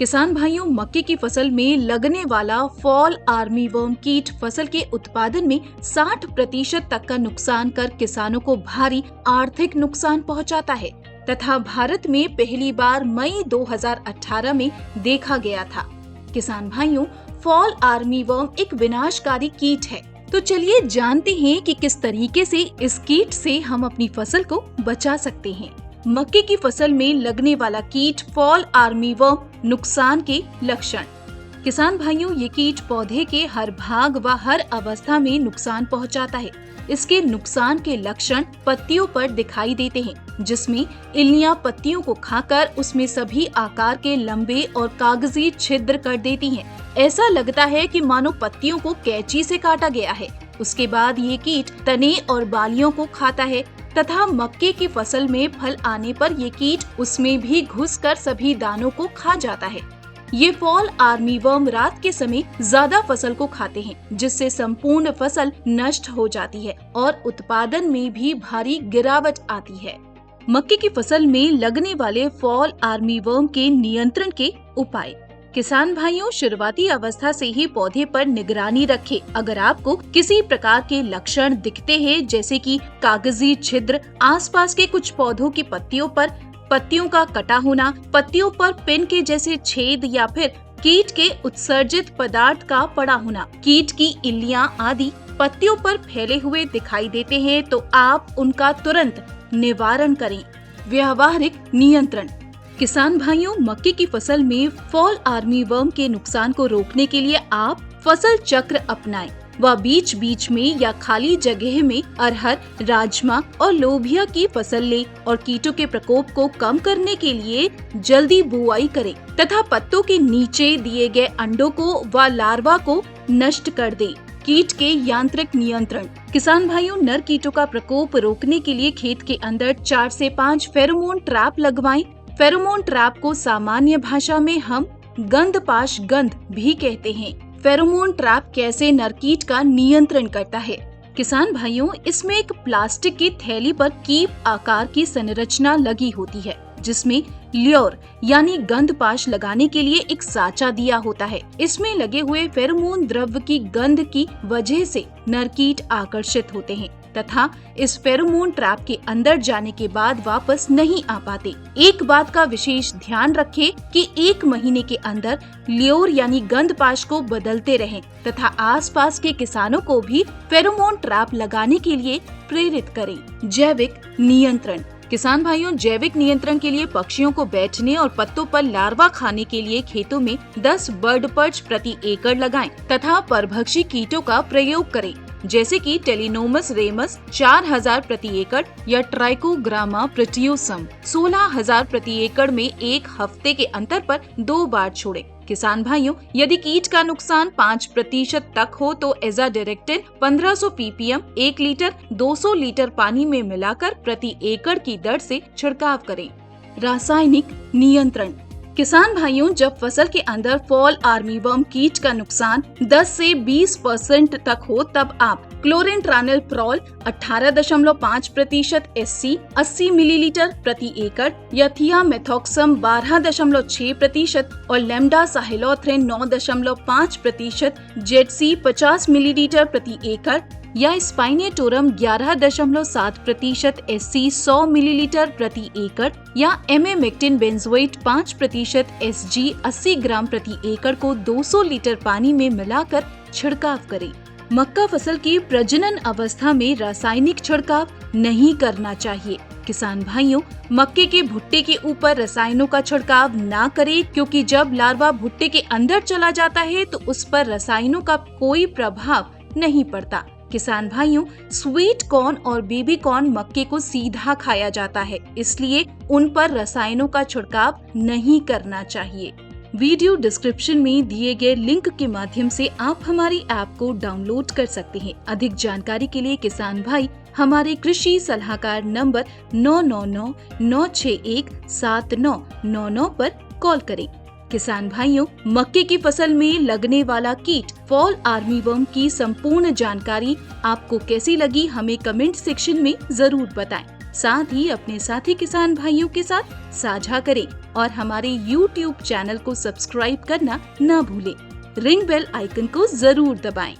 किसान भाइयों, मक्के की फसल में लगने वाला फॉल आर्मीवर्म कीट फसल के उत्पादन में 60% तक का नुकसान कर किसानों को भारी आर्थिक नुकसान पहुंचाता है तथा भारत में पहली बार मई 2018 में देखा गया था। किसान भाइयों, फॉल आर्मीवर्म एक विनाशकारी कीट है। तो चलिए जानते हैं कि किस तरीके से इस कीट से हम अपनी फसल को बचा सकते हैं। मक्के की फसल में लगने वाला कीट फॉल आर्मीवर्म नुकसान के लक्षण। किसान भाइयों, ये कीट पौधे के हर भाग व हर अवस्था में नुकसान पहुंचाता है। इसके नुकसान के लक्षण पत्तियों पर दिखाई देते हैं, जिसमें इल्लियां पत्तियों को खाकर उसमें सभी आकार के लंबे और कागजी छिद्र कर देती हैं। ऐसा लगता है कि मानो पत्तियों को कैंची से काटा गया है। उसके बाद ये कीट तने और बालियों को खाता है तथा मक्के की फसल में फल आने पर ये कीट उसमें भी घुसकर सभी दानों को खा जाता है। ये फॉल आर्मीवर्म रात के समय ज्यादा फसल को खाते हैं, जिससे संपूर्ण फसल नष्ट हो जाती है और उत्पादन में भी भारी गिरावट आती है। मक्के की फसल में लगने वाले फॉल आर्मीवर्म के नियंत्रण के उपाय। किसान भाइयों, शुरुआती अवस्था से ही पौधे पर निगरानी रखें। अगर आपको किसी प्रकार के लक्षण दिखते हैं, जैसे कि कागजी छिद्र, आसपास के कुछ पौधों की पत्तियों पर पत्तियों का कटा होना, पत्तियों पर पिन के जैसे छेद या फिर कीट के उत्सर्जित पदार्थ का पड़ा होना, कीट की इल्लियां आदि पत्तियों पर फैले हुए दिखाई देते हैं, तो आप उनका तुरंत निवारण करें। व्यावहारिक नियंत्रण। किसान भाइयों, मक्के की फसल में फॉल आर्मीवर्म के नुकसान को रोकने के लिए आप फसल चक्र अपनाएं व बीच बीच में या खाली जगह में अरहर, राजमा और लोबिया की फसल लें और कीटों के प्रकोप को कम करने के लिए जल्दी बुआई करें तथा पत्तों के नीचे दिए गए अंडों को व लार्वा को नष्ट कर दें। कीट के यांत्रिक नियंत्रण। किसान भाइयों, नर कीटों का प्रकोप रोकने के लिए खेत के अंदर 4 से 5 फेरोमोन ट्रैप लगवाएं। फेरोमोन ट्रैप को सामान्य भाषा में हम गंधपाश गंध भी कहते हैं। फेरोमोन ट्रैप कैसे नरकीट का नियंत्रण करता है? किसान भाइयों, इसमें एक प्लास्टिक की थैली पर कीप आकार की संरचना लगी होती है, जिसमें ल्योर यानी गंधपाश लगाने के लिए एक साचा दिया होता है। इसमें लगे हुए फेरोमोन द्रव्य की गंध की वजह से नरकीट आकर्षित होते हैं तथा इस फेरोमोन ट्रैप के अंदर जाने के बाद वापस नहीं आ पाते। एक बात का विशेष ध्यान रखें कि 1 महीने के अंदर ल्योर यानी गंधपाश को बदलते रहें तथा आसपास के किसानों को भी फेरोमोन ट्रैप लगाने के लिए प्रेरित करें। जैविक नियंत्रण। किसान भाइयों, जैविक नियंत्रण के लिए पक्षियों को बैठने और पत्तों पर लार्वा खाने के लिए खेतों में 10 बर्ड पर्च प्रति एकड़ लगाएं तथा परभक्षी कीटों का प्रयोग करें, जैसे कि टेलिनोमस रेमस 4000 प्रति एकड़ या ट्राइकोग्रामा प्रोटियोसम 16000 प्रति एकड़ में 1 हफ्ते के अंतर पर 2 बार छोड़ें। किसान भाइयों, यदि कीट का नुकसान 5% तक हो तो एजाडिरेक्टिन 1500 ppm 1 लीटर 200 लीटर पानी में मिलाकर प्रति एकड़ की दर से छिड़काव करें। रासायनिक नियंत्रण। किसान भाइयों, जब फसल के अंदर फॉल आर्मीवर्म कीट का नुकसान 10 से 20% तक हो, तब आप क्लोरेंट्रानिलप्रोल 18.5% SC 80 मिलीलीटर प्रति एकड़ या थियामेथोक्सम 12.6% और लेम्डासाइलोथ्रिन 9.5% ZC 50 मिलीलीटर प्रति एकड़ या स्पाइनेटोरम 11.7% SC 100 मिलीलीटर प्रति एकड़ या एमेमेक्टिन बेंजोएट 5% SG 80 ग्राम प्रति एकड़ को 200 लीटर पानी में मिलाकर छिड़काव करें। मक्का फसल की प्रजनन अवस्था में रासायनिक छिड़काव नहीं करना चाहिए। किसान भाइयों, मक्के के भुट्टे के ऊपर रसायनों का छिड़काव ना करें, क्योंकि जब लार्वा भुट्टे के अंदर चला जाता है तो उस पर रसायनों का कोई प्रभाव नहीं पड़ता। किसान भाइयों, स्वीट कॉर्न और बेबी कॉर्न मक्के को सीधा खाया जाता है, इसलिए उन पर रसायनों का छिड़काव नहीं करना चाहिए। वीडियो डिस्क्रिप्शन में दिए गए लिंक के माध्यम से आप हमारी ऐप को डाउनलोड कर सकते हैं। अधिक जानकारी के लिए किसान भाई हमारे कृषि सलाहकार नंबर 9999617999 पर कॉल करें। किसान भाइयों, मक्के की फसल में लगने वाला कीट फॉल आर्मीवर्म की संपूर्ण जानकारी आपको कैसी लगी, हमें कमेंट सेक्शन में जरूर बताएं। साथ ही अपने साथी किसान भाइयों के साथ साझा करें और हमारे YouTube चैनल को सब्सक्राइब करना न भूलें। रिंग बेल आइकन को जरूर दबाएं।